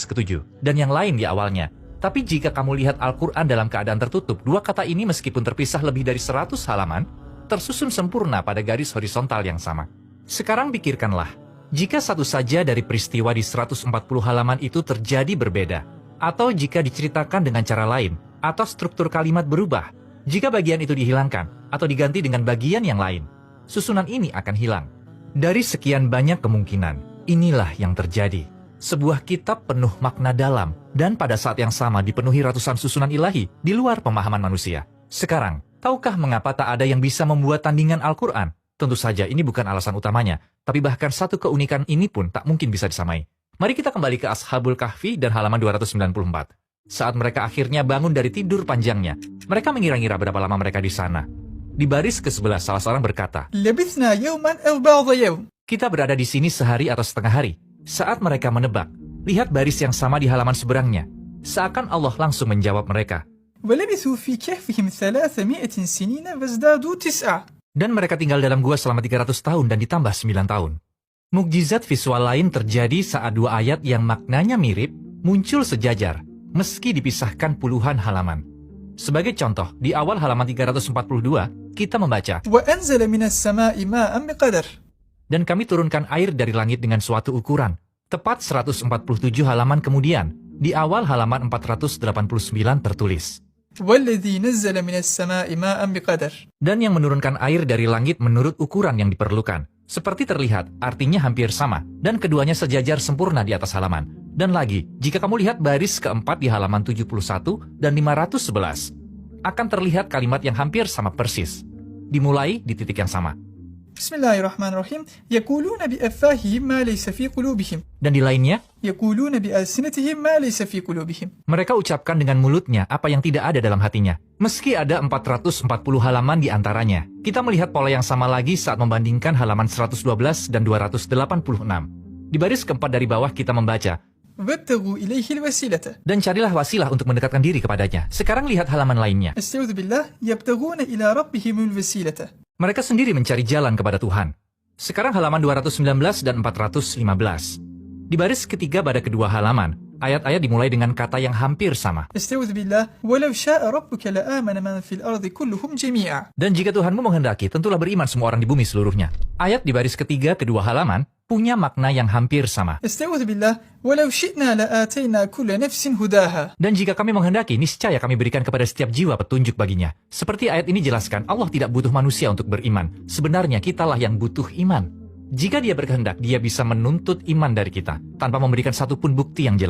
baris ketujuh, dan yang lain di awalnya. Tapi jika kamu lihat Al-Quran dalam keadaan tertutup, dua kata ini meskipun terpisah lebih dari 100 halaman, tersusun sempurna pada garis horizontal yang sama. Sekarang pikirkanlah, jika satu saja dari peristiwa di 140 halaman itu terjadi berbeda, atau jika diceritakan dengan cara lain, atau struktur kalimat berubah, jika bagian itu dihilangkan, atau diganti dengan bagian yang lain, susunan ini akan hilang. Dari sekian banyak kemungkinan, inilah yang terjadi. Sebuah kitab penuh makna dalam, dan pada saat yang sama dipenuhi ratusan susunan ilahi di luar pemahaman manusia. Sekarang, tahukah mengapa tak ada yang bisa membuat tandingan Al-Quran? Tentu saja ini bukan alasan utamanya, tapi bahkan satu keunikan ini pun tak mungkin bisa disamai. Mari kita kembali ke Ashabul Kahfi dan halaman 294. Saat mereka akhirnya bangun dari tidur panjangnya, mereka mengira-ngira berapa lama mereka di sana. Di baris ke-11 salah seorang berkata, "Labithna yawman aw ba'da yawm." kita berada di sini sehari atau setengah hari. Saat mereka menebak, lihat baris yang sama di halaman seberangnya. Seakan Allah langsung menjawab mereka. وَلَبِثُوا فِي كَهْفِهِمْ 300 سِنِينَ وَازْدَادُوا 9. Dan mereka tinggal dalam gua selama 300 tahun dan ditambah 9 tahun. Mukjizat visual lain terjadi saat dua ayat yang maknanya mirip muncul sejajar, meski dipisahkan puluhan halaman. Sebagai contoh, di awal halaman 342, kita membaca, وَأَنزَلَ مِنَ السَّمَاءِ مَاءً بِقَدَرٍ. dan kami turunkan air dari langit dengan suatu ukuran. Tepat 147 halaman kemudian, di awal halaman 489 tertulis, وَالَّذِي نَزَّلَ مِنَ السَّمَاءِ مَاءً بِقَدَرٍ. dan yang menurunkan air dari langit menurut ukuran yang diperlukan. Seperti terlihat, artinya hampir sama, dan keduanya sejajar sempurna di atas halaman. Dan lagi, jika kamu lihat baris keempat di halaman 71 dan 511, akan terlihat kalimat yang hampir sama persis. Dimulai di titik yang sama. Bismillahirrahmanirrahim. يَقُولُونَ بِأَفْوَاهِهِمْ مَا لَيْسَ فِي قُلُوبِهِمْ. Dan di lainnya, يَقُولُونَ بِأَلْسِنَتِهِمْ مَا لَيْسَ فِي قُلُوبِهِمْ. mereka ucapkan dengan mulutnya apa yang tidak ada dalam hatinya. Meski ada 440 halaman di antaranya, kita melihat pola yang sama lagi saat membandingkan halaman 112 dan 286. Di baris keempat dari bawah kita membaca, وَابْتَغُوا إِلَيْهِ الْوَسِيلَةَ. dan carilah wasilah untuk mendekatkan diri kepadanya. Sekarang lihat halaman lainnya. أستعوذ بالله يبتغون إلى ربهم الوسيلة. Mereka sendiri mencari jalan kepada Tuhan. Sekarang halaman 219 dan 415. Di baris ketiga pada kedua halaman, ayat-ayat dimulai dengan kata yang hampir sama. أستعوذ بالله ولو شاء ربك لآمن من في الأرض كلهم جميعا. Dan jika Tuhanmu menghendaki, tentulah beriman semua orang di bumi seluruhnya. Ayat di baris ketiga kedua halaman punya makna yang hampir sama. أستعوذ بالله ولو شئنا لآتينا كل نفس هداها. Dan jika kami menghendaki, niscaya kami berikan kepada setiap jiwa petunjuk baginya. Seperti ayat ini jelaskan, Allah tidak butuh manusia untuk beriman. Sebenarnya kitalah yang butuh iman. Jika dia berkehendak, dia bisa menuntut iman dari kita, tanpa memberikan satupun bukti yang jelas.